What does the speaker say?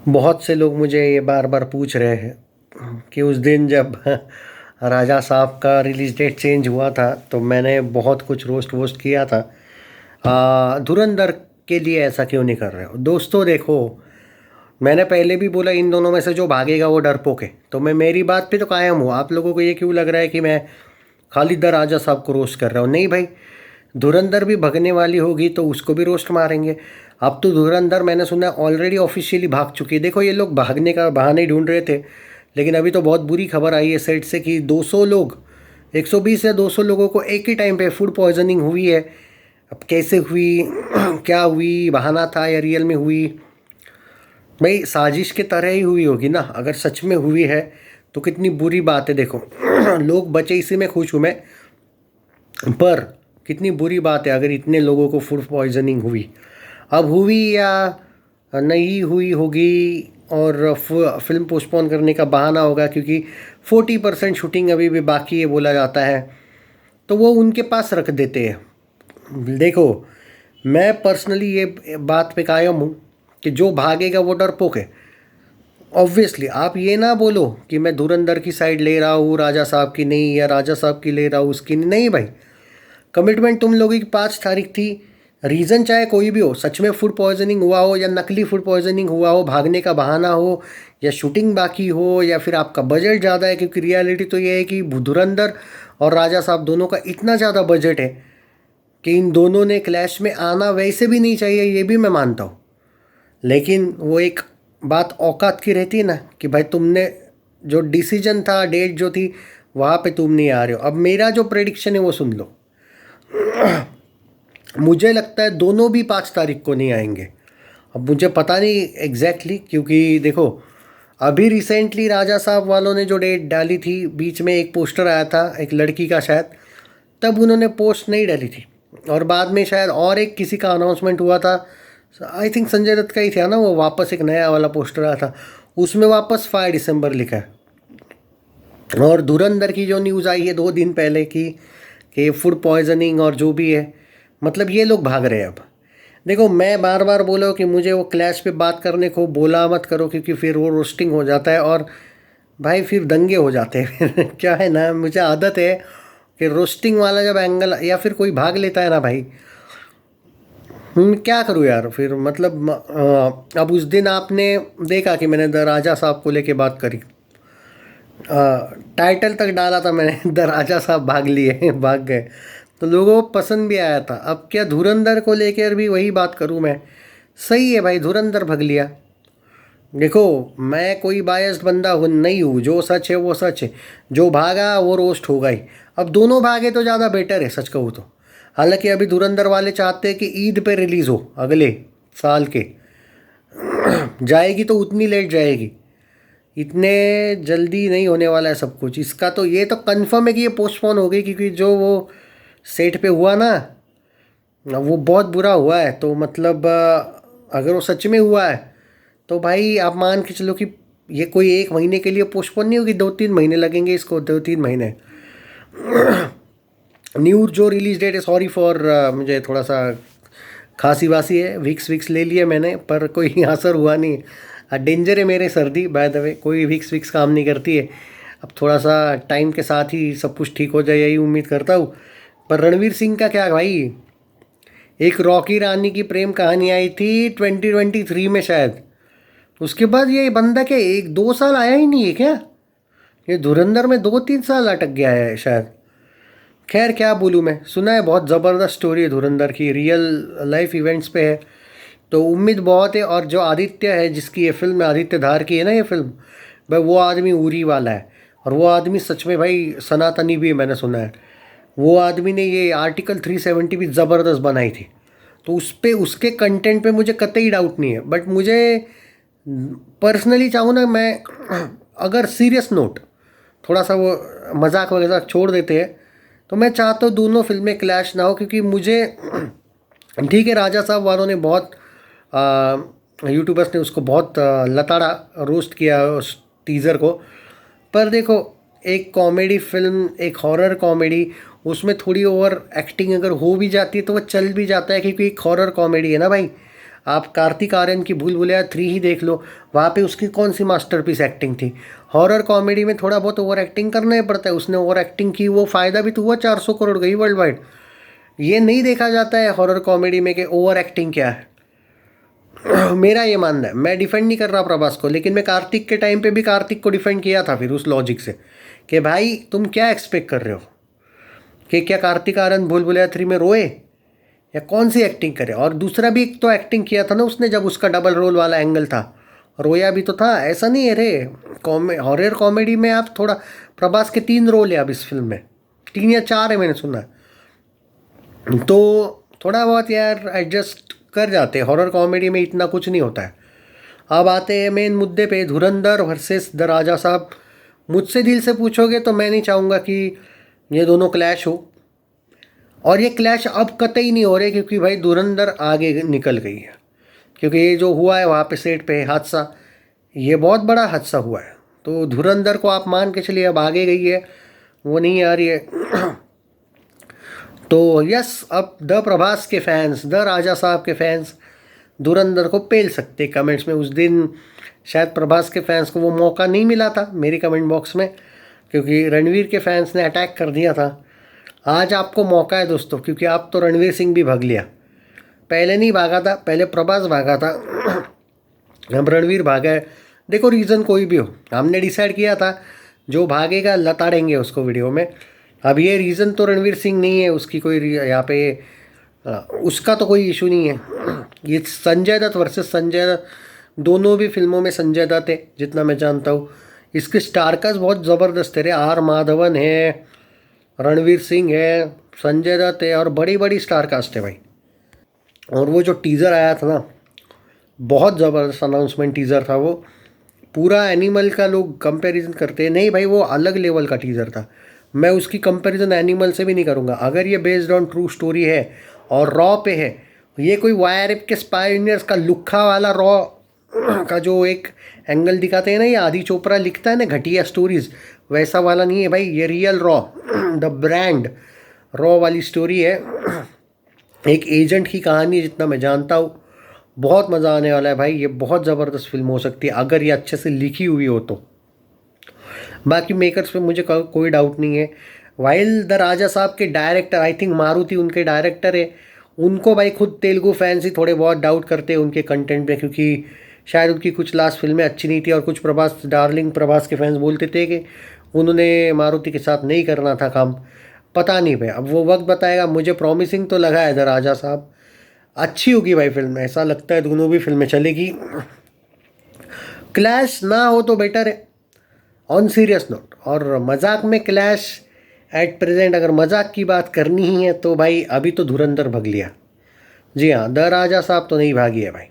बहुत से लोग मुझे ये बार बार पूछ रहे हैं कि उस दिन जब राजा साहब का रिलीज डेट चेंज हुआ था तो मैंने बहुत कुछ रोस्ट वोस्ट किया था। धुरंधर के लिए ऐसा क्यों नहीं कर रहे हो दोस्तों? देखो, मैंने पहले भी बोला इन दोनों में से जो भागेगा वो डरपोक है, तो मैं मेरी बात पे तो कायम हूँ। आप लोगों को ये क्यों लग रहा है कि मैं खालिद द राजा साहब को रोस्ट कर रहा हूँ? नहीं भाई, धुरंधर भी भगने वाली होगी तो उसको भी रोस्ट मारेंगे। अब तो धुरंधर मैंने सुना ऑलरेडी ऑफिशियली भाग चुकी है। देखो, ये लोग भागने का बहाना ही ढूंढ रहे थे, लेकिन अभी तो बहुत बुरी खबर आई है सेट से कि 200 लोग, 120 या 200 लोगों को एक ही टाइम पे फूड पॉइजनिंग हुई है। अब कैसे हुई, क्या हुई, बहाना था या रियल में हुई? भाई साजिश के तरह ही हुई होगी ना। अगर सच में हुई है तो कितनी बुरी बात है। देखो लोग बचे इसी में खुश हूँ मैं, पर कितनी बुरी बात है अगर इतने लोगों को फूड पॉइजनिंग हुई। अब हुई या नहीं हुई होगी, और फिल्म पोस्टपोन करने का बहाना होगा क्योंकि 40% शूटिंग अभी भी बाकी है बोला जाता है, तो वो उनके पास रख देते हैं। देखो, मैं पर्सनली ये बात पे कायम हूँ कि जो भागेगा वो डरपोक है। ऑब्वियसली आप ये ना बोलो कि मैं धुरंधर की साइड ले रहा हूँ, राजा साहब की नहीं, या राजा साहब की ले रहा हूँ उसकी नहीं भाई। कमिटमेंट तुम लोगों की 5 तारीख थी। रीज़न चाहे कोई भी हो, सच में फूड पॉइजनिंग हुआ हो या नकली फूड पॉइजनिंग हुआ हो, भागने का बहाना हो या शूटिंग बाकी हो या फिर आपका बजट ज़्यादा है, क्योंकि रियलिटी तो ये है कि धुरंधर और राजा साहब दोनों का इतना ज़्यादा बजट है कि इन दोनों ने क्लैश में आना वैसे भी नहीं चाहिए, ये भी मैं मानता हूँ। लेकिन वो एक बात औकात की रहती है ना कि भाई तुमने जो डिसीजन था, डेट जो थी, वहाँ पे तुम नहीं आ रहे हो। अब मेरा जो प्रेडिक्शन है वो सुन लो। मुझे लगता है दोनों भी 5 तारीख को नहीं आएंगे। अब मुझे पता नहीं एग्जैक्टली क्योंकि देखो, अभी रिसेंटली राजा साहब वालों ने जो डेट डाली थी, बीच में एक पोस्टर आया था एक लड़की का शायद, तब उन्होंने पोस्ट नहीं डाली थी। और बाद में शायद और एक किसी का अनाउंसमेंट हुआ था, आई थिंक संजय दत्त का ही था ना, वो वापस एक नया वाला पोस्टर आया था, उसमें वापस 5 दिसंबर लिखा है। और धुरंधर की जो न्यूज़ आई है 2 दिन पहले की कि फूड पॉइजनिंग और जो भी है, मतलब ये लोग भाग रहे हैं अब। देखो, मैं बार बार बोला कि मुझे वो क्लैश पे बात करने को बोला मत करो क्योंकि फिर वो रोस्टिंग हो जाता है और भाई फिर दंगे हो जाते हैं। क्या है ना, मुझे आदत है कि रोस्टिंग वाला जब एंगल या फिर कोई भाग लेता है ना भाई, क्या करूँ यार फिर। मतलब अब उस दिन आपने देखा कि मैंने द राजा साहब को लेके बात करी, टाइटल तक डाला था मैंने, द राजा साहब भाग लिए, भाग गए, तो लोगों को पसंद भी आया था। अब क्या धुरंधर को लेकर भी वही बात करूं मैं? सही है भाई, धुरंधर भाग लिया। देखो, मैं कोई बायस्ड बंदा हूँ नहीं हूँ, जो सच है वो सच है, जो भागा वो रोस्ट होगा ही। अब दोनों भागे तो ज़्यादा बेटर है सच कहूँ तो। हालांकि अभी धुरंधर वाले चाहते हैं कि ईद पे रिलीज़ हो अगले साल के। जाएगी तो उतनी लेट जाएगी, इतने जल्दी नहीं होने वाला है सब कुछ। इसका तो ये तो कंफर्म है कि ये पोस्टपोन हो गई, क्योंकि जो वो सेट पे हुआ ना, वो बहुत बुरा हुआ है। तो मतलब अगर वो सच में हुआ है तो भाई आप मान के चलो कि ये कोई 1 महीने के लिए पोस्टपोन नहीं होगी, 2-3 महीने लगेंगे इसको, 2-3 महीने। न्यू जो रिलीज डेट है, सॉरी फॉर, मुझे थोड़ा सा खांसी वासी है, विक्स विक्स ले लिया मैंने पर कोई असर हुआ नहीं। डेंजर है मेरे सर्दी, बाय द वे, कोई विक्स विक्स काम नहीं करती है। अब थोड़ा सा टाइम के साथ ही सब कुछ ठीक हो जाए यही उम्मीद करता हूँ। पर रणवीर सिंह का क्या भाई, एक रॉकी रानी की प्रेम कहानी आई थी 2023 में शायद, उसके बाद ये बंदा क्या 1-2 साल आया ही नहीं है क्या? ये धुरंधर में 2-3 साल अटक गया है शायद। खैर क्या बोलूँ मैं, सुना है बहुत ज़बरदस्त स्टोरी है धुरंधर की, रियल लाइफ इवेंट्स पे है, तो उम्मीद बहुत है। और जो आदित्य है जिसकी ये फिल्म है, आदित्य धार की है ना ये फिल्म, भाई वो आदमी उरी वाला है। और वो आदमी सच में भाई सनातनी भी है, मैंने सुना है। वो आदमी ने ये आर्टिकल 370 भी ज़बरदस्त बनाई थी, तो उस पे उसके कंटेंट पे मुझे कतई डाउट नहीं है। बट मुझे पर्सनली चाहूँ ना मैं, अगर सीरियस नोट, थोड़ा सा वो मजाक वगैरह छोड़ देते हैं, तो मैं चाहता हूँ दोनों फिल्में क्लैश ना हो। क्योंकि मुझे ठीक है, राजा साहब वालों ने बहुत, यूट्यूबर्स ने उसको बहुत लताड़ा रोस्ट किया उस टीज़र को। पर देखो, एक कॉमेडी फिल्म, एक हॉरर कॉमेडी, उसमें थोड़ी ओवर एक्टिंग अगर हो भी जाती है तो वो चल भी जाता है, क्योंकि एक हॉरर कॉमेडी है ना भाई। आप कार्तिक आर्यन की भूल भुलैया 3 ही देख लो, वहाँ पे उसकी कौन सी मास्टरपीस एक्टिंग थी। हॉरर कॉमेडी में थोड़ा बहुत ओवर एक्टिंग करना ही पड़ता है, उसने ओवर एक्टिंग की, वो फ़ायदा भी तो हुआ, 400 करोड़ गई वर्ल्ड वाइड। ये नहीं देखा जाता है हॉरर कॉमेडी में कि ओवर एक्टिंग क्या है। मेरा ये मानना है, मैं डिफेंड नहीं कर रहा प्रभास को, लेकिन मैं कार्तिक के टाइम पे भी कार्तिक को डिफेंड किया था फिर उस लॉजिक से कि भाई तुम क्या एक्सपेक्ट कर रहे हो कि क्या कार्तिक आर्यन भूल भुलैया 3 में रोए या कौन सी एक्टिंग करे। और दूसरा भी एक तो एक्टिंग किया था ना उसने, जब उसका डबल रोल वाला एंगल था, रोया भी तो था, ऐसा नहीं है रे। हॉरर कॉमेडी में आप थोड़ा, प्रभास के 3 रोल है अब इस फिल्म में, 3 या 4 है मैंने सुना, तो थोड़ा बहुत यार एडजस्ट कर जाते हैं। हॉरर कॉमेडी में इतना कुछ नहीं होता है। अब आते हैं मेन मुद्दे पे, धुरंधर वर्सेस द राजा साहब। मुझसे दिल से पूछोगे तो मैं नहीं चाहूँगा कि ये दोनों क्लैश हो, और ये क्लैश अब कतई नहीं हो रहे, क्योंकि भाई धुरंधर आगे निकल गई है। क्योंकि ये जो हुआ है वहाँ पे सेट पे हादसा, ये बहुत बड़ा हादसा हुआ है, तो धुरंधर को आप मान के चलिए अब आगे गई है, वो नहीं आ रही है। तो यस, अब द प्रभास के फैंस, द राजा साहब के फैंस धुरंधर को पेल सकते कमेंट्स में। उस दिन शायद प्रभास के फैंस को वो मौका नहीं मिला था मेरी कमेंट बॉक्स में, क्योंकि रणवीर के फैंस ने अटैक कर दिया था। आज आपको मौका है दोस्तों, क्योंकि आप तो रणवीर सिंह भी भाग लिया, पहले नहीं भागा था, पहले प्रभास भागा था, अब रणवीर भागा है। देखो रीज़न कोई भी हो, हमने डिसाइड किया था जो भागेगा लताड़ेंगे उसको वीडियो में। अब ये रीज़न तो रणवीर सिंह नहीं है, उसकी कोई यहाँ पे उसका तो कोई इशू नहीं है। ये संजय दत्त वर्सेस संजय दत्त, दोनों भी फिल्मों में संजय दत्त है जितना मैं जानता हूँ। इसके स्टारकास्ट बहुत ज़बरदस्त है रे, आर माधवन है, रणवीर सिंह है, संजय दत्त है, और बड़ी बड़ी स्टारकास्ट है भाई। और वो जो टीज़र आया था ना, बहुत ज़बरदस्त अनाउंसमेंट टीज़र था वो, पूरा एनिमल का लोग कंपैरिजन करते हैं, नहीं भाई वो अलग लेवल का टीज़र था। मैं उसकी कंपैरिजन एनिमल से भी नहीं करूँगा। अगर ये बेस्ड ऑन ट्रू स्टोरी है और रॉ पे है, ये कोई वायरएप के स्पाइनियर्स का लुक्खा वाला रॉ का जो एक एंगल दिखाते हैं ना, ये आदि चोपड़ा लिखता है ना घटिया स्टोरीज, वैसा वाला नहीं है भाई, ये real raw, the brand raw वाली स्टोरी है। एक एजेंट की कहानी जितना मैं जानता हूँ, बहुत मज़ा आने वाला है भाई। ये बहुत ज़बरदस्त फिल्म हो सकती है अगर ये अच्छे से लिखी हुई हो तो। बाकी मेकर्स पे मुझे कोई डाउट नहीं है। वाइल द राजा साहब के डायरेक्टर, आई थिंक मारुति उनके डायरेक्टर है, उनको भाई खुद तेलुगु फैंस ही थोड़े बहुत डाउट करते हैं उनके कंटेंट पे, क्योंकि शायद उनकी कुछ लास्ट फिल्में अच्छी नहीं थी, और कुछ प्रभास, डार्लिंग प्रभास के फैंस बोलते थे कि उन्होंने मारुति के साथ नहीं करना था काम। पता नहीं भाई, अब वो वक्त बताएगा। मुझे प्रॉमिसिंग तो लगा है द राजा साहब, अच्छी होगी भाई फिल्म, ऐसा लगता है दोनों भी फिल्में चलेगी। क्लैश ना हो तो बेटर है ऑन सीरियस नोट। और मजाक में क्लैश एट प्रेजेंट, अगर मजाक की बात करनी ही है तो भाई अभी तो धुरंधर भाग लिया। जी हाँ, द राजा साहब तो नहीं भागी है भाई।